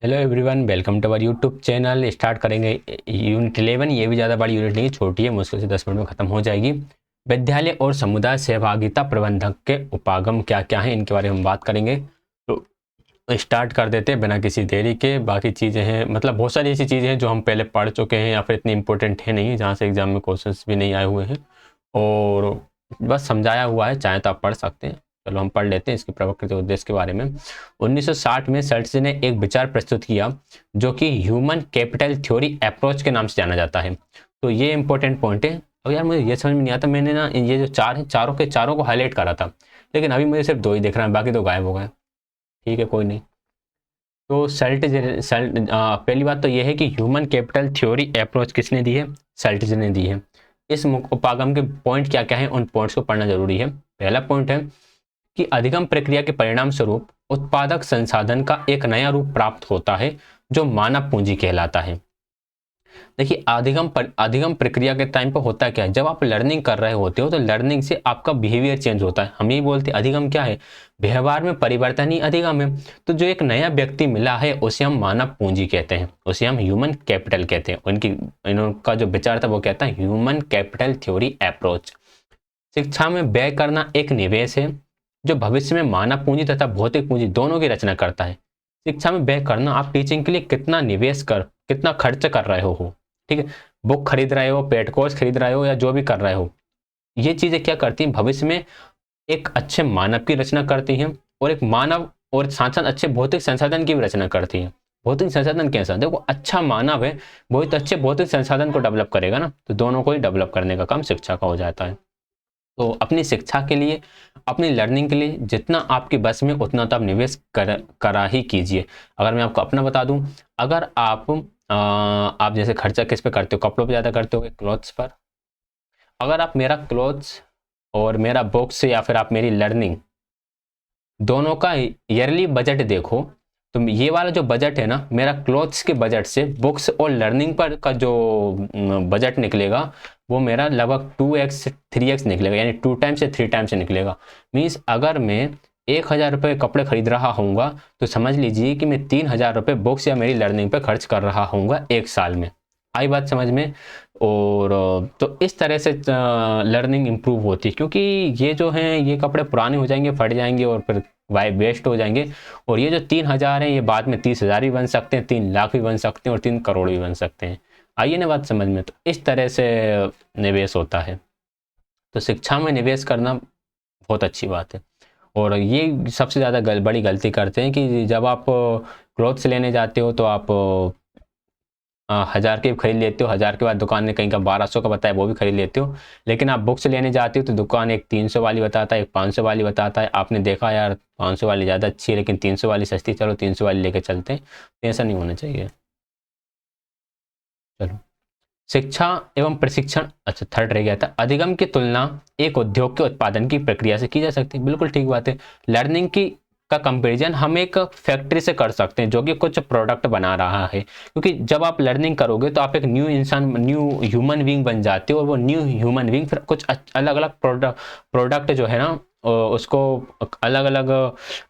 Hello everyone, welcome to our YouTube channel. Start करेंगे unit 11। ये भी ज़्यादा बड़ी यूनिट नहीं, छोटी है, मुश्किल से 10 मिनट में ख़त्म हो जाएगी। विद्यालय और समुदाय सहभागिता प्रबंधक के उपागम क्या क्या हैं, इनके बारे में हम बात करेंगे। तो स्टार्ट कर देते हैं बिना किसी देरी के। बाकी चीज़ें हैं, मतलब बहुत सारी ऐसी चीज़ें हैं जो हम पहले पढ़ चुके हैं या फिर इतनी इंपॉर्टेंट है नहीं, जहाँ से एग्जाम में क्वेश्चंस भी नहीं आए हुए हैं और बस समझाया हुआ है, चाहे तो आप पढ़ सकते हैं। चलो हम पढ़ लेते हैं इसके प्रवृत्ति उद्देश्य के बारे में। 1960 में सर्च ने एक विचार प्रस्तुत किया जो कि ह्यूमन कैपिटल थ्योरी अप्रोच के नाम से जाना जाता है। तो ये इंपॉर्टेंट पॉइंट है। अब यार मुझे ये समझ में नहीं आता, मैंने ना ये जो चार है चारों के चारों को हाईलाइट करा था, लेकिन अभी मुझे सिर्फ 2 ही दिख रहा है, बाकी तो गायब हो गए। ठीक है, कोई नहीं। तो पहली बात तो ये है कि ह्यूमन कैपिटल थ्योरी अप्रोच किसने दी है? सल्टिज ने दी है। इस उपागम के पॉइंट क्या क्या है, उन पॉइंट्स को पढ़ना जरूरी है। पहला पॉइंट है कि अधिगम प्रक्रिया के परिणाम स्वरूप उत्पादक संसाधन का एक नया रूप प्राप्त होता है जो मानव पूंजी कहलाता है। देखिए, अधिगम प्रक्रिया के टाइम पर होता क्या है, जब आप लर्निंग कर रहे होते हो तो लर्निंग से आपका बिहेवियर चेंज होता है। हम यही बोलते हैं अधिगम क्या है, व्यवहार में परिवर्तन ही अधिगम है। तो जो एक नया व्यक्ति मिला है उसे हम मानव पूंजी कहते हैं, उसे हम ह्यूमन कैपिटल कहते हैं। इनका जो विचार था वो कहता है ह्यूमन कैपिटल थ्योरी अप्रोच। शिक्षा में व्यय करना एक निवेश है जो भविष्य में मानव पूंजी तथा भौतिक पूंजी दोनों की रचना करता है। शिक्षा में व्यय करना, आप टीचिंग के लिए कितना खर्च कर रहे हो, ठीक है, बुक खरीद रहे हो, पेड कोर्स खरीद रहे हो या जो भी कर रहे हो, ये चीजें क्या करती हैं, भविष्य में एक अच्छे मानव की रचना करती हैं और एक मानव और साथ साथ अच्छे भौतिक संसाधन की भी रचना करती हैं। भौतिक संसाधन कैसा, देखो अच्छा मानव है बहुत अच्छे भौतिक संसाधन को डेवलप करेगा ना, तो दोनों को ही डेवलप करने का काम शिक्षा का हो जाता है। तो अपनी शिक्षा के लिए, अपनी लर्निंग के लिए जितना आपकी बस में उतना तो आप निवेश करा ही कीजिए। अगर मैं आपको अपना बता दूं, अगर आप जैसे खर्चा किस पे करते हो, कपड़ों पे ज़्यादा करते हो, क्लॉथ्स पर। अगर आप मेरा क्लॉथ्स और मेरा बुक्स या फिर आप मेरी लर्निंग दोनों का ईयरली बजट देखो, तो ये वाला जो बजट है ना, मेरा क्लॉथ्स के बजट से बुक्स और लर्निंग पर का जो बजट निकलेगा वो मेरा लगभग 2x 3x निकलेगा, यानी 2 टाइम्स से 3 टाइम्स से निकलेगा। मीन्स अगर मैं 1000 रुपये कपड़े खरीद रहा हूँगा तो समझ लीजिए कि मैं 3000 रुपये बुक्स या मेरी लर्निंग पर खर्च कर रहा हूँगा एक साल में। आई बात समझ में? और तो इस तरह से लर्निंग इम्प्रूव होती है, क्योंकि ये जो हैं ये कपड़े पुराने हो जाएंगे, फट जाएंगे और फिर वेस्ट हो जाएंगे। और ये जो 3000 हैं ये बाद में 30,000 भी बन सकते हैं, 3 लाख भी बन सकते हैं और 3 करोड़ भी बन सकते हैं। आइए ना बात समझ में। तो इस तरह से निवेश होता है। तो शिक्षा में निवेश करना बहुत अच्छी बात है। और ये सबसे ज़्यादा बड़ी गलती करते हैं कि जब आप क्लोथ्स लेने जाते हो तो आप 1000 के भी खरीद लेते हो, 1000 के बाद दुकान ने कहीं का 1200 का बताया वो भी खरीद लेते हो। लेकिन आप बुक्स लेने जाते हो तो दुकान एक 300 वाली बताता है, एक 500 वाली बताता है। आपने देखा यार 500 वाली ज़्यादा अच्छी है लेकिन 300 वाली सस्ती, चलो 300 वाली लेके चलते हैं। तो ऐसा नहीं होना चाहिए। चलो, शिक्षा एवं प्रशिक्षण, अच्छा थर्ड रह गया था। अधिगम की तुलना एक उद्योग के उत्पादन की प्रक्रिया से की जा सकती है, बिल्कुल ठीक बात है। लर्निंग की का कंपैरिजन हम एक फैक्ट्री से कर सकते हैं जो कि कुछ प्रोडक्ट बना रहा है, क्योंकि जब आप लर्निंग करोगे तो आप एक न्यू इंसान, न्यू ह्यूमन बीइंग बन जाते हो और वो न्यू ह्यूमन बीइंग फिर कुछ अलग अलग प्रोडक्ट जो है ना उसको अलग अलग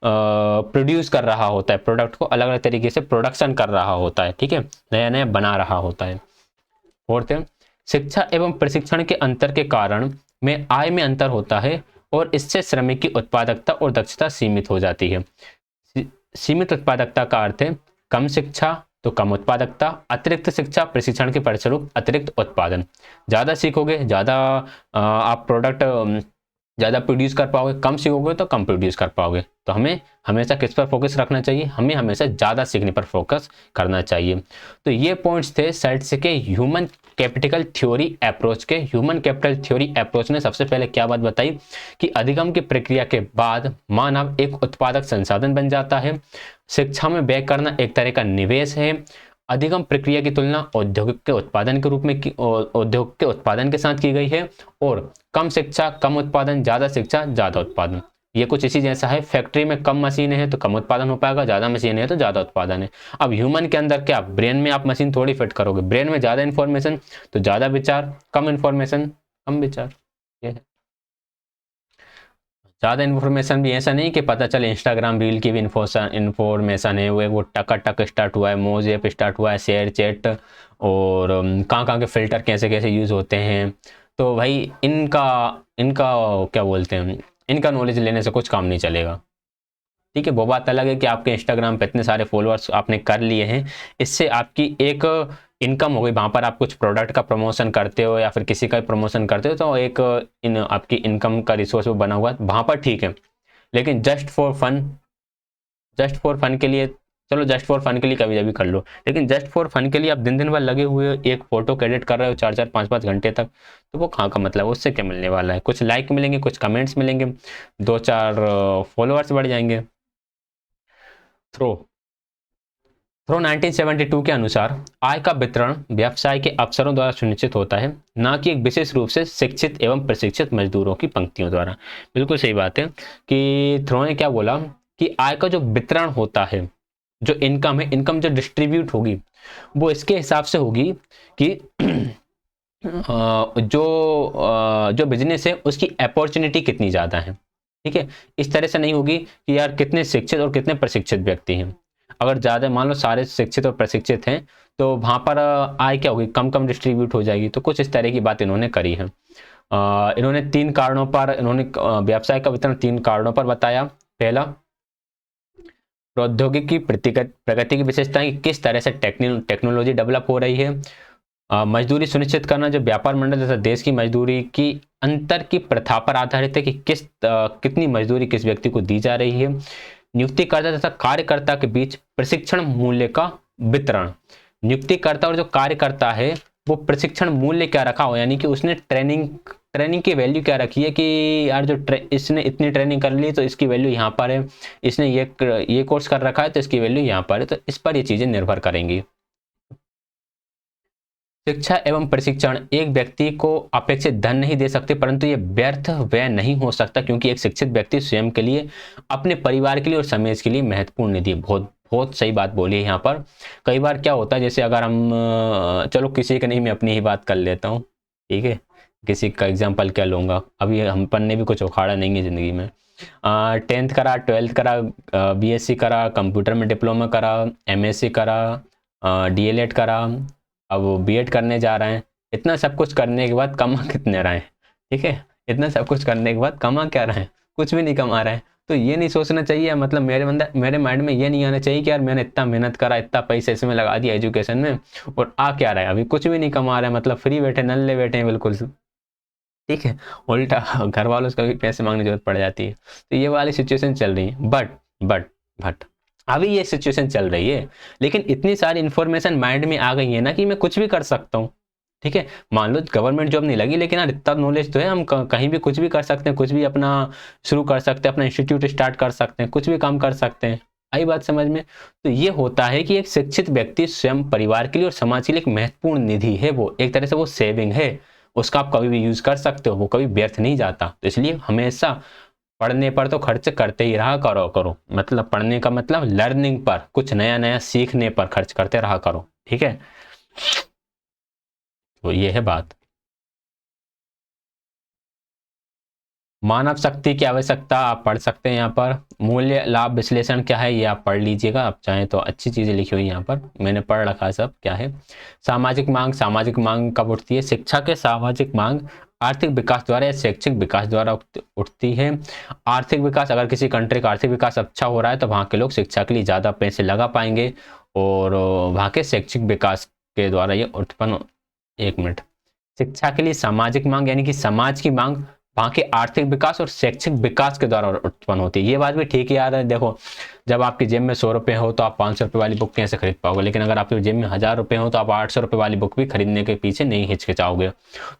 प्रोड्यूस कर रहा होता है, प्रोडक्ट को अलग अलग तरीके से प्रोडक्शन कर रहा होता है, ठीक है, नया नया बना रहा होता है। फोर्थ है, शिक्षा एवं प्रशिक्षण के अंतर के कारण में आय में अंतर होता है और इससे श्रमिक की उत्पादकता और दक्षता सीमित हो जाती है। सीमित उत्पादकता का अर्थ है कम शिक्षा तो कम उत्पादकता, अतिरिक्त शिक्षा प्रशिक्षण के परिणामस्वरूप अतिरिक्त उत्पादन। ज़्यादा सीखोगे ज़्यादा आप प्रोडक्ट ज़्यादा प्रोड्यूस कर पाओगे, कम सीखोगे तो कम प्रोड्यूस कर पाओगे। तो हमें हमेशा किस पर फोकस रखना चाहिए, हमें हमेशा ज़्यादा सीखने पर फोकस करना चाहिए। तो ये पॉइंट्स थे सेट्स के ह्यूमन कैपिटल थ्योरी अप्रोच के। ह्यूमन कैपिटल थ्योरी अप्रोच ने सबसे पहले क्या बात बताई कि अधिगम की प्रक्रिया के बाद मानव एक उत्पादक संसाधन बन जाता है। शिक्षा में व्यय करना एक तरह का निवेश है। अधिगम प्रक्रिया की तुलना औद्योगिक के उत्पादन के रूप में उद्योग के उत्पादन के साथ की गई है। और कम शिक्षा कम उत्पादन, ज्यादा शिक्षा ज्यादा उत्पादन, ये कुछ इसी जैसा है। फैक्ट्री में कम मशीनें हैं तो कम उत्पादन हो पाएगा, ज्यादा मशीनें हैं तो ज्यादा उत्पादन है। अब ह्यूमन के अंदर क्या, ब्रेन में आप मशीन थोड़ी फिट करोगे, ब्रेन में ज्यादा इंफॉर्मेशन तो ज्यादा विचार, कम इंफॉर्मेशन कम विचार, ये है। ज़्यादा इन्फॉर्मेशन भी ऐसा नहीं कि पता चले इंस्टाग्राम रील की भी इन्फॉर्मेशन है, वो टका टक स्टार्ट हुआ है, मोज ऐप स्टार्ट हुआ है, शेयर चैट, और कहाँ कहाँ के फ़िल्टर कैसे कैसे यूज़ होते हैं। तो भाई इनका इनका क्या बोलते हैं, इनका नॉलेज लेने से कुछ काम नहीं चलेगा। ठीक है, वो बात अलग है कि आपके इंस्टाग्राम पे इतने सारे फॉलोअर्स आपने कर लिए हैं, इससे आपकी एक इनकम हो गई, वहाँ पर आप कुछ प्रोडक्ट का प्रमोशन करते हो या फिर किसी का प्रमोशन करते हो, तो एक आपकी इनकम का रिसोर्स बना हुआ है वहाँ पर, ठीक है। लेकिन जस्ट फॉर फन के लिए, चलो जस्ट फॉर फन के लिए कभी कभी कर लो, लेकिन जस्ट फॉर फन के लिए आप दिन दिन भर लगे हुए हो, एक फोटो एडिट कर रहे हो 4-4 5-5 घंटे तक, तो वो कहाँ का मतलब, उससे क्या मिलने वाला है? कुछ लाइक मिलेंगे, कुछ कमेंट्स मिलेंगे, 2-4 फॉलोअर्स बढ़ जाएंगे। थ्रो थ्रो 1972 के अनुसार आय का वितरण व्यवसाय के अफसरों द्वारा सुनिश्चित होता है, न कि एक विशेष रूप से शिक्षित एवं प्रशिक्षित मजदूरों की पंक्तियों द्वारा। बिल्कुल सही बात है कि थ्रो ने क्या बोला कि आय का जो वितरण होता है, जो इनकम है, इनकम जो डिस्ट्रीब्यूट होगी, वो इसके हिसाब से होगी कि जो बिजनेस है उसकी अपॉर्चुनिटी कितनी ज़्यादा है। ठीक है, इस तरह से नहीं होगी कि यार कितने शिक्षित और कितने प्रशिक्षित व्यक्ति हैं। अगर ज़्यादा मान लो सारे शिक्षित और प्रशिक्षित हैं, तो वहाँ पर आय क्या होगी, कम कम डिस्ट्रीब्यूट हो जाएगी। तो कुछ इस तरह की बात इन्होंने करी है। इन्होंने 3 कारणों पर, इन्होंने व्यवसाय का वितरण 3 कारणों पर बताया। पहला, प्रौद्योगिकी प्रगति की विशेषता है कि किस तरह से टेक्नोलॉजी डेवलप हो रही है। मजदूरी सुनिश्चित करना, जो व्यापार मंडल तथा देश की मजदूरी की अंतर की प्रथा पर आधारित है कि कितनी मजदूरी किस व्यक्ति को दी जा रही है। नियुक्तिकर्ता तथा कार्यकर्ता के बीच प्रशिक्षण मूल्य का वितरण, नियुक्तिकर्ता और जो कार्यकर्ता है वो प्रशिक्षण मूल्य क्या रखा हो, यानी कि उसने ट्रेनिंग की वैल्यू क्या रखी है कि यार जो इसने इतनी ट्रेनिंग कर ली तो इसकी वैल्यू यहाँ पर है, इसने ये कोर्स कर रखा है तो इसकी वैल्यू यहाँ पर है। तो इस पर ये चीज़ें निर्भर करेंगी। शिक्षा एवं प्रशिक्षण एक व्यक्ति को अपेक्षित धन नहीं दे सकते, परंतु ये व्यर्थ व्यय नहीं हो सकता, क्योंकि एक शिक्षित व्यक्ति स्वयं के लिए, अपने परिवार के लिए और समाज के लिए महत्वपूर्ण निधि है। बहुत बहुत सही बात बोली है यहाँ पर। कई बार क्या होता है, जैसे अगर हम चलो किसी का नहीं, मैं अपनी ही बात कर लेता हूँ, ठीक है। किसी का एग्जाम्पल क्या लूँगा, अभी हम पन ने भी कुछ उखाड़ा नहीं है ज़िंदगी में। 10th करा, 12th करा, BSc करा, कंप्यूटर में डिप्लोमा करा, MSc करा, DLED करा, अब वो बीएड करने जा रहे हैं। इतना सब कुछ करने के बाद कमा कितने रहे हैं? ठीक है, इतना सब कुछ करने के बाद कमा क्या रहे हैं? कुछ भी नहीं कमा रहे हैं। तो ये नहीं सोचना चाहिए, मतलब मेरे माइंड में ये नहीं आना चाहिए कि यार मैंने इतना मेहनत करा, इतना पैसा इसमें लगा दिया एजुकेशन में, और आ क्या रहा है, अभी कुछ भी नहीं कमा रहे हैं, मतलब फ्री बैठे, नल्ले बैठे हैं बिल्कुल। ठीक है, उल्टा घर वालों से कभी पैसे मांगने की जरूरत पड़ जाती है। तो ये वाली सिचुएशन चल रही है। बट अभी ये सिचुएशन चल रही है, लेकिन इतनी सारी इंफॉर्मेशन माइंड में आ गई है ना कि मैं कुछ भी कर सकता हूँ। ठीक है, मान लो गवर्नमेंट जॉब नहीं लगी, लेकिन यार इतना नॉलेज तो है, हम कहीं भी कुछ भी कर सकते हैं, कुछ भी अपना शुरू कर सकते हैं, अपना इंस्टीट्यूट स्टार्ट कर सकते हैं, कुछ भी काम कर सकते हैं। आई बात समझ में? तो ये होता है कि एक शिक्षित व्यक्ति स्वयं, परिवार के लिए और समाज के लिए एक महत्वपूर्ण निधि है, वो एक तरह से वो सेविंग है, उसका आप कभी भी यूज कर सकते हो, वो कभी व्यर्थ नहीं जाता। तो इसलिए हमेशा पढ़ने पर तो खर्च करते ही रहा करो, मतलब पढ़ने का मतलब लर्निंग पर, कुछ नया नया सीखने पर खर्च करते रहा करो। ठीक है, तो ये है बात। मानव शक्ति की आवश्यकता आप पढ़ सकते हैं यहाँ पर। मूल्य लाभ विश्लेषण क्या है, ये आप पढ़ लीजिएगा, आप चाहें तो अच्छी चीजें लिखी हुई यहाँ पर, मैंने पढ़ रखा है सब क्या है। सामाजिक मांग कब उठती है? शिक्षा के सामाजिक मांग आर्थिक विकास द्वारा या शैक्षिक विकास द्वारा उठती है। आर्थिक विकास, अगर किसी कंट्री का आर्थिक विकास अच्छा हो रहा है तो वहाँ के लोग शिक्षा के लिए ज़्यादा पैसे लगा पाएंगे, और वहाँ के शैक्षिक विकास के द्वारा ये उत्पन्न, एक मिनट, शिक्षा के लिए सामाजिक मांग यानी कि समाज की मांग वहाँ के आर्थिक विकास और शैक्षिक विकास के द्वारा उत्पन्न होती है। ये बात भी ठीक है यार, देखो जब आपकी जेब में 100 रुपये हो तो आप 500 रुपये वाली बुक कैसे खरीद पाओगे, लेकिन अगर आपकी जेब में 1000 रुपये हो तो आप 800 रुपये वाली बुक भी खरीदने के पीछे नहीं हिचकिचाओगे।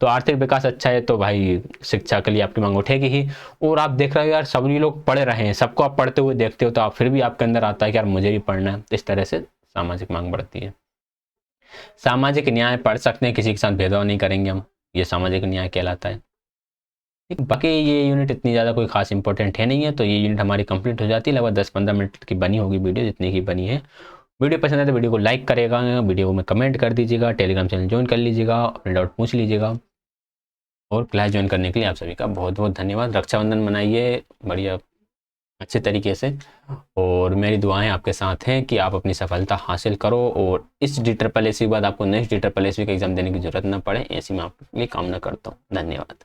तो आर्थिक विकास अच्छा है तो भाई शिक्षा के लिए आपकी मांग उठेगी ही। और आप देख रहे हो यार सभी लोग पढ़ रहे हैं, सबको आप पढ़ते हुए देखते हो, तो आप फिर भी आपके अंदर आता है कि यार मुझे भी पढ़ना है। इस तरह से सामाजिक मांग बढ़ती है। सामाजिक न्याय पढ़ सकते हैं, किसी के साथ भेदभाव नहीं करेंगे हम, ये सामाजिक न्याय कहलाता है। ठीक, बाकी ये यूनिट इतनी ज़्यादा कोई खास इंपॉर्टेंट है नहीं है, तो ये यूनिट हमारी कंप्लीट हो जाती है। लगभग 10-15 मिनट की बनी होगी वीडियो, जितनी की बनी है। वीडियो पसंद है तो वीडियो को लाइक करेगा, वीडियो में कमेंट कर दीजिएगा, टेलीग्राम चैनल ज्वाइन कर लीजिएगा, अपने डाउट पूछ लीजिएगा। और क्लास ज्वाइन करने के लिए आप सभी का बहुत बहुत धन्यवाद। रक्षाबंधन मनाइए बढ़िया अच्छे तरीके से, और मेरी दुआएं आपके साथ हैं कि आप अपनी सफलता हासिल करो और इस DSSS के बाद आपको नेक्स्ट DSSS का एग्ज़ाम देने की ज़रूरत ना पड़े, ऐसी मैं आपके लिए कामना करता हूँ। धन्यवाद।